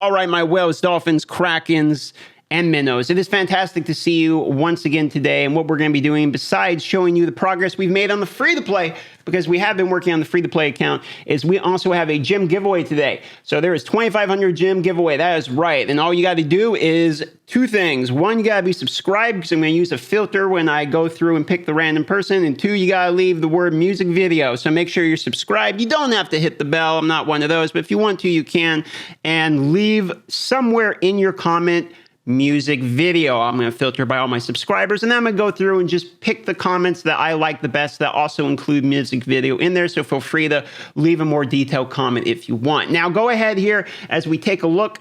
All right, my whales, dolphins, krakens, and minnows. It is fantastic to see you once again today. And what we're going to be doing, besides showing you the progress we've made on the free-to-play, because we have been working on the free-to-play account, is we also have a gym giveaway today. So there is 2,500 gym giveaway. That is right. And all you got to do is two things. One, you got to be subscribed, because I'm going to use a filter when I go through and pick the random person. And two, you got to leave the word music video. So make sure you're subscribed. You don't have to hit the bell. I'm not one of those. But if you want to, you can. And leave somewhere in your comment music video. I'm going to filter by all my subscribers, and then I'm going to go through and just pick the comments that I like the best that also include music video in there. So feel free to leave a more detailed comment if you want. Now go ahead here as we take a look.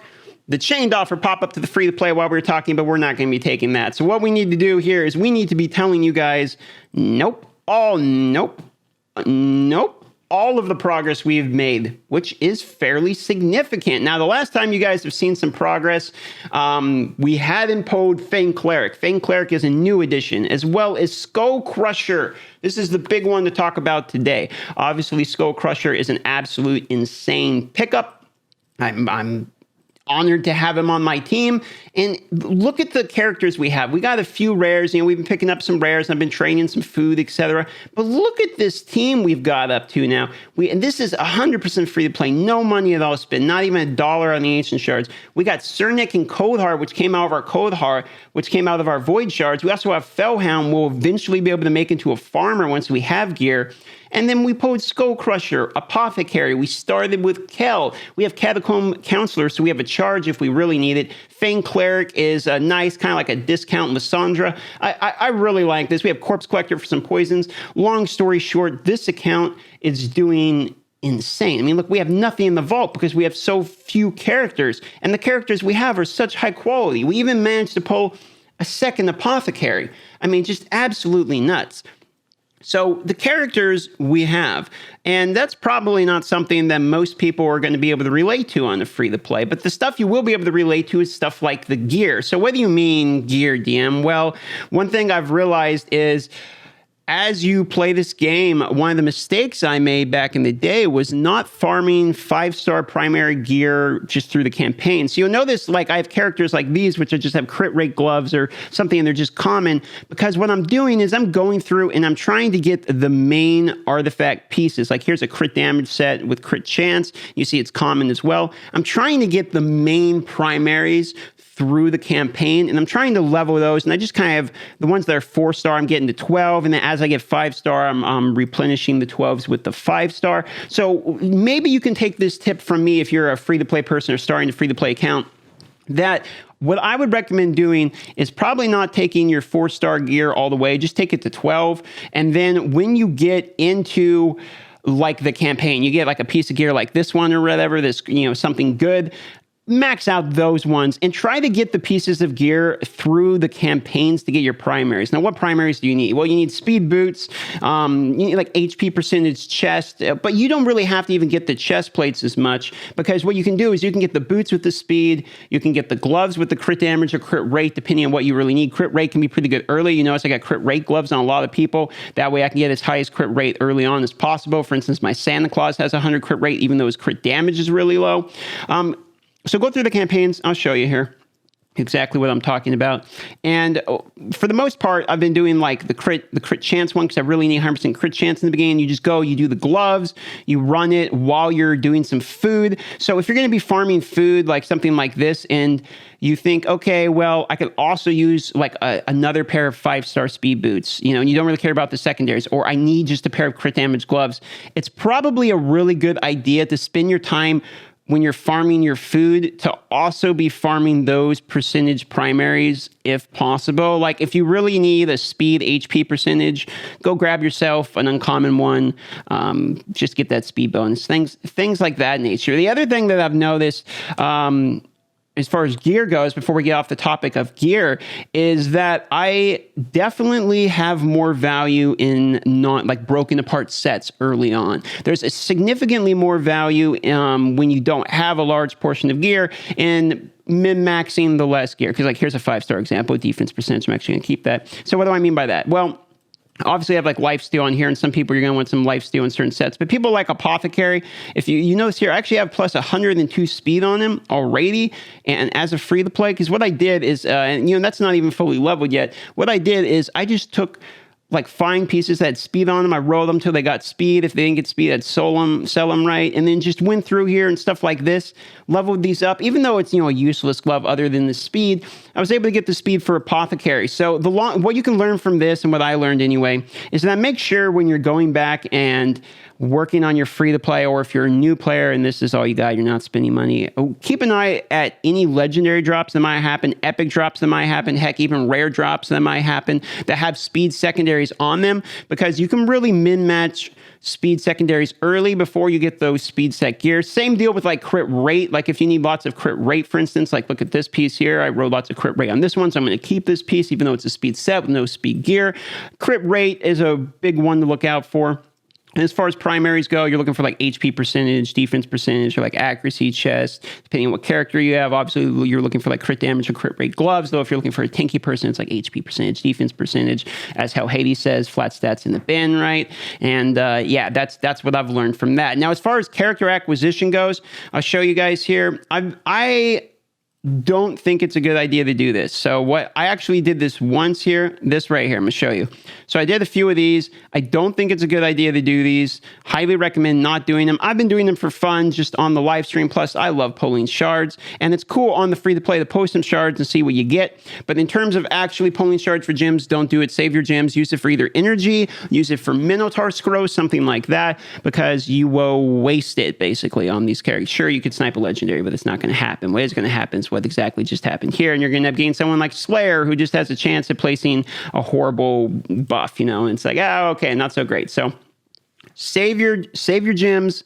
The chained offer pop up to the free to play while we were talking, but we're not going to be taking that. So what we need to do here is we need to be telling you guys, nope, nope, all of the progress we've made, which is fairly significant. Now, the last time you guys have seen some progress, we had imposed Fang Cleric. Fang Cleric is a new addition, as well as Skull Crusher. This is the big one to talk about today. Obviously, Skull Crusher is an absolute insane pickup. I'm honored to have him on my team. And look at the characters we have. We got a few rares. You know, we've been picking up some rares. I've been training some food, etc. But look at this team we've got up to now. And this is 100% free to play. No money at all spent. Not even $1 on the ancient shards. We got Cernic and Coldheart, which came out of our Coldheart, which came out of our Void shards. We also have Fellhound. We'll eventually be able to make into a farmer once we have gear. And then we pulled Skull Crusher, Apothecary. We started with Kel. We have Catacomb Counselor, so we have a charge if we really need it. Fang Cleric is a nice, kind of like a discount Lysandra. I really like this. We have Corpse Collector for some poisons. Long story short, this account is doing insane. I mean, look, we have nothing in the vault because we have so few characters. And the characters we have are such high quality. We even managed to pull a second Apothecary. I mean, just absolutely nuts. So the characters we have, and that's probably not something that most people are going to be able to relate to on the free-to-play, but the stuff you will be able to relate to is stuff like the gear. So what do you mean gear, DM? Well, one thing I've realized is as you play this game, one of the mistakes I made back in the day was not farming 5-star primary gear just through the campaign. So you'll notice, like, I have characters like these, which I just have crit rate gloves or something, and they're just common, because what I'm doing is I'm going through and I'm trying to get the main artifact pieces. Like, here's a crit damage set with crit chance. You see it's common as well. I'm trying to get the main primaries through the campaign, and I'm trying to level those, and I just kind of, the ones that are 4-star, I'm getting to 12, and then as I get 5-star, I'm replenishing the 12s with the 5-star. So maybe you can take this tip from me if you're a free-to-play person or starting a free-to-play account, that what I would recommend doing is probably not taking your 4-star gear all the way, just take it to 12, and then when you get into like the campaign, you get like a piece of gear like this one or whatever, this, you know, something good, max out those ones and try to get the pieces of gear through the campaigns to get your primaries. Now, what primaries do you need? Well, you need speed boots, you need like HP percentage chest, but you don't really have to even get the chest plates as much, because what you can do is you can get the boots with the speed, you can get the gloves with the crit damage or crit rate, depending on what you really need. Crit rate can be pretty good early. You notice I got crit rate gloves on a lot of people. That way I can get as high as crit rate early on as possible. For instance, my Santa Claus has 100 crit rate, even though his crit damage is really low. So go through the campaigns. I'll show you here exactly what I'm talking about. And for the most part, I've been doing like the crit chance one, because I really need 100% crit chance in the beginning. You just go, you do the gloves, you run it while you're doing some food. So if you're going to be farming food, like something like this, and you think, okay, well, I could also use like another pair of 5-star speed boots, you know, and you don't really care about the secondaries, or I need just a pair of crit damage gloves. It's probably a really good idea to spend your time when you're farming your food to also be farming those percentage primaries if possible. Like if you really need a speed HP percentage, go grab yourself an uncommon one. Just get that speed bonus. Things like that nature. The other thing that I've noticed, as far as gear goes, before we get off the topic of gear, is that I definitely have more value in not like broken apart sets early on. There's a significantly more value when you don't have a large portion of gear and min-maxing the less gear. Because like here's a 5-star example, defense percentage. I'm actually going to keep that. So what do I mean by that? Well, Obviously, I have like lifesteal on here, and some people, you're going to want some lifesteal in certain sets. But people like Apothecary, if you notice here, I actually have plus 102 speed on him already. And as a free to play, because what I did is, and that's not even fully leveled yet. What I did is I just took like fine pieces that had speed on them. I rolled them till they got speed. If they didn't get speed, I'd sell them right. And then just went through here and stuff like this, leveled these up. Even though it's, a useless glove other than the speed, I was able to get the speed for Apothecary. So what you can learn from this, and what I learned anyway, is that make sure when you're going back and working on your free to play, or if you're a new player and this is all you got, you're not spending money, keep an eye at any legendary drops that might happen, epic drops that might happen, heck, even rare drops that might happen that have speed secondaries on them, because you can really min-match speed secondaries early before you get those speed set gears. Same deal with like crit rate. Like if you need lots of crit rate, for instance, like look at this piece here. I rolled lots of crit rate on this one, so I'm going to keep this piece even though it's a speed set with no speed gear. Crit rate is a big one to look out for. And as far as primaries go, you're looking for like HP percentage, defense percentage, or like accuracy, chest, depending on what character you have. Obviously, you're looking for like crit damage or crit rate gloves, though if you're looking for a tanky person, it's like HP percentage, defense percentage, as how Hades says, flat stats in the bin, right? And yeah, that's what I've learned from that. Now, as far as character acquisition goes, I'll show you guys here. I don't think it's a good idea to do this. So what I actually did this once here, this right here, I'm gonna show you. So I did a few of these. I don't think it's a good idea to do these. Highly recommend not doing them. I've been doing them for fun, just on the live stream. Plus, I love pulling shards, and it's cool on the free to play to post some shards and see what you get. But in terms of actually pulling shards for gems, don't do it. Save your gems. Use it for either energy, use it for Minotaur Scroll, something like that, because you will waste it basically on these characters. Sure, you could snipe a legendary, but it's not going to happen. What is going to happen is what exactly just happened here, and you're going to end up getting someone like Slayer who just has a chance at placing a horrible buff, and it's like, oh, okay, not so great. So save your gems,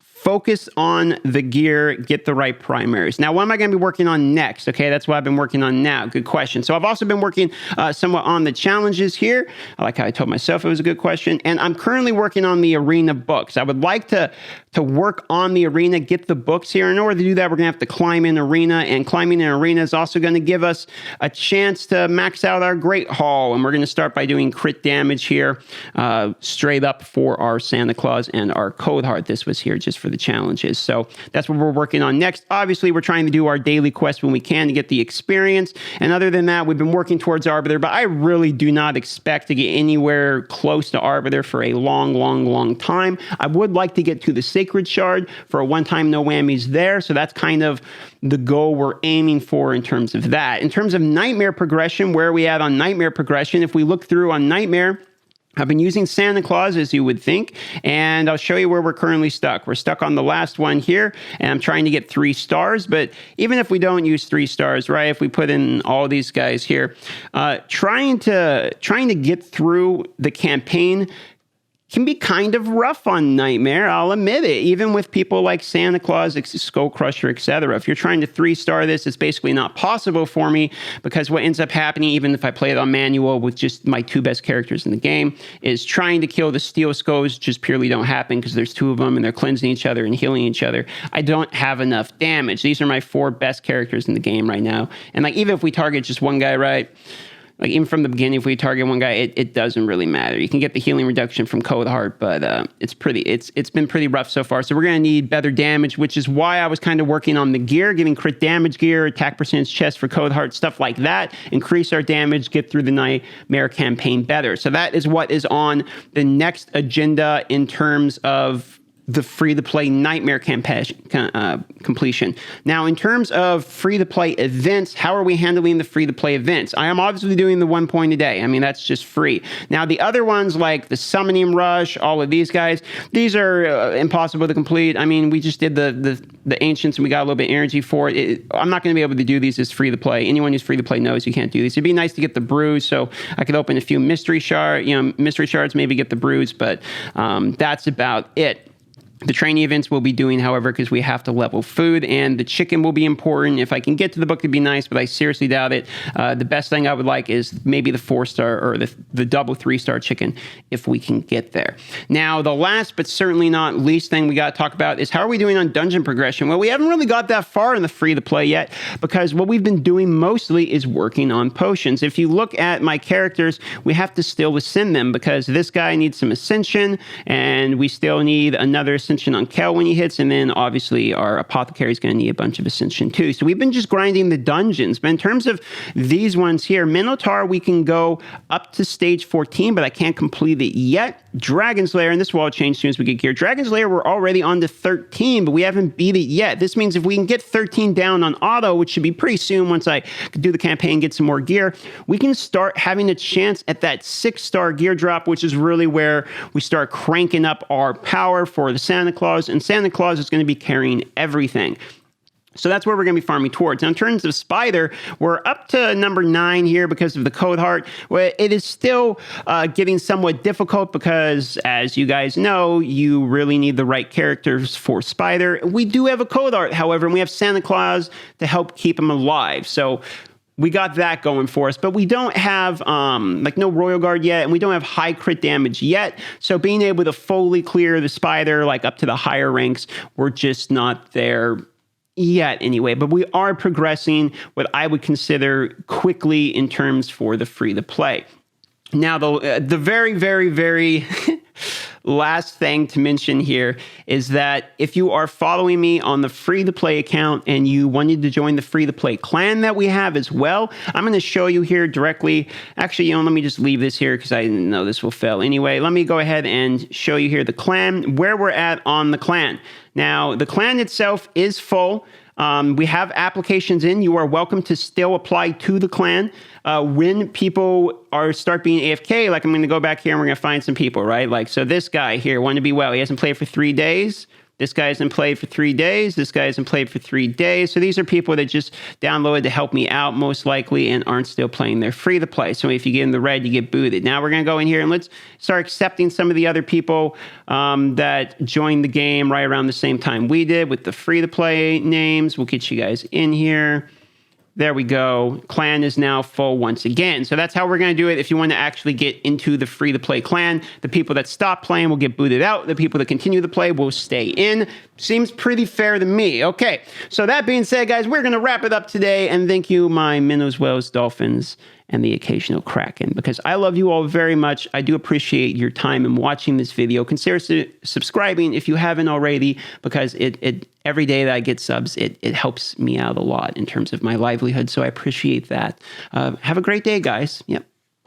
focus on the gear, get the right primaries. Now, what am I going to be working on next? Okay, that's what I've been working on now. Good question. So I've also been working somewhat on the challenges here. I like how I told myself it was a good question. And I'm currently working on the arena books. I would like to work on the arena, get the books here. In order to do that, we're going to have to climb in arena, and climbing in arena is also going to give us a chance to max out our Great Hall. And we're going to start by doing crit damage here, straight up for our Santa Claus and our Code Heart. This was here just for the challenges. So that's what we're working on next. Obviously, we're trying to do our daily quest when we can to get the experience. And other than that, we've been working towards Arbiter, but I really do not expect to get anywhere close to Arbiter for a long time. I would like to get to the Sacred Shard for a one-time no whammies there. So that's kind of the goal we're aiming for in terms of that. In terms of Nightmare progression, where are we at on Nightmare progression? If we look through on Nightmare, I've been using Santa Claus, as you would think, and I'll show you where we're currently stuck. We're stuck on the last one here, and I'm trying to get 3 stars, but even if we don't use 3 stars, right, if we put in all these guys here, trying to get through the campaign can be kind of rough on Nightmare, I'll admit it, even with people like Santa Claus, Skull Crusher, etc. If you're trying to 3-star this, it's basically not possible for me, because what ends up happening, even if I play it on manual with just my 2 best characters in the game, is trying to kill the Steel Skulls just purely don't happen, because there's 2 of them and they're cleansing each other and healing each other. I don't have enough damage. These are my 4 best characters in the game right now. And like, even if we target just one guy, right, like even from the beginning, if we target one guy, it doesn't really matter. You can get the healing reduction from Code Heart, but it's been pretty rough so far. So we're going to need better damage, which is why I was kind of working on the gear, giving crit damage gear, attack percentage chest for Code Heart, stuff like that. Increase our damage, get through the Nightmare campaign better. So that is what is on the next agenda in terms of the free-to-play Nightmare completion. Now, in terms of free-to-play events, how are we handling the free-to-play events? I am obviously doing the 1 point a day. I mean, that's just free. Now, the other ones, like the Summoning Rush, all of these guys, these are impossible to complete. I mean, we just did the Ancients, and we got a little bit of energy for it. I'm not going to be able to do these as free-to-play. Anyone who's free-to-play knows you can't do these. It'd be nice to get the Bruise, so I could open a few Mystery Shards, maybe get the Bruise, but that's about it. The training events we'll be doing, however, because we have to level food, and the chicken will be important. If I can get to the book, it'd be nice, but I seriously doubt it. The best thing I would like is maybe the 4-star or the double 3-star chicken if we can get there. Now, the last but certainly not least thing we got to talk about is how are we doing on dungeon progression? Well, we haven't really got that far in the free-to-play yet because what we've been doing mostly is working on potions. If you look at my characters, we have to still ascend them because this guy needs some ascension, and we still need another ascension on Kel when he hits, and then obviously our apothecary is going to need a bunch of ascension too. So we've been just grinding the dungeons. But in terms of these ones here, Minotaur, we can go up to stage 14, but I can't complete it yet. Dragon's Lair, and this will all change as soon as we get gear. Dragon's Lair, we're already on to 13, but we haven't beat it yet. This means if we can get 13 down on auto, which should be pretty soon once I do the campaign, get some more gear, we can start having a chance at that 6-star gear drop, which is really where we start cranking up our power for the Santa Claus, and Santa Claus is going to be carrying everything. So that's where we're going to be farming towards. Now, in terms of Spider, we're up to number 9 here because of the Code Heart. Well, it is still getting somewhat difficult because, as you guys know, you really need the right characters for Spider. We do have a Code Heart, however, and we have Santa Claus to help keep him alive. So we got that going for us, but we don't have like no Royal Guard yet, and we don't have high crit damage yet. So being able to fully clear the Spider, like up to the higher ranks, we're just not there yet anyway, but we are progressing what I would consider quickly in terms for the free to play. Now, the very, very, very last thing to mention here is that if you are following me on the free-to-play account and you wanted to join the free-to-play clan that we have as well, I'm going to show you here directly. Actually, let me just leave this here because I know this will fail anyway. Let me go ahead and show you here the clan, where we're at on the clan. Now, the clan itself is full. We have applications in. You are welcome to still apply to the clan. When people start being AFK, like I'm going to go back here and we're going to find some people, right? Like, so this guy here, Want to Be Well, he hasn't played for 3 days. This guy hasn't played for 3 days. This guy hasn't played for 3 days. So these are people that just downloaded to help me out most likely and aren't still playing their free to play. So if you get in the red, you get booted. Now we're going to go in here and let's start accepting some of the other people that joined the game right around the same time we did with the free to play names. We'll get you guys in here. There we go. Clan is now full once again. So that's how we're going to do it. If you want to actually get into the free-to-play clan, the people that stop playing will get booted out. The people that continue to play will stay in. Seems pretty fair to me. Okay, so that being said, guys, we're going to wrap it up today. And thank you, my minnows, whales, dolphins, and the occasional kraken, because I love you all very much. I do appreciate your time in watching this video. Consider subscribing if you haven't already, because it every day that I get subs, it helps me out a lot in terms of my livelihood. So I appreciate that. Have a great day, guys. Yep.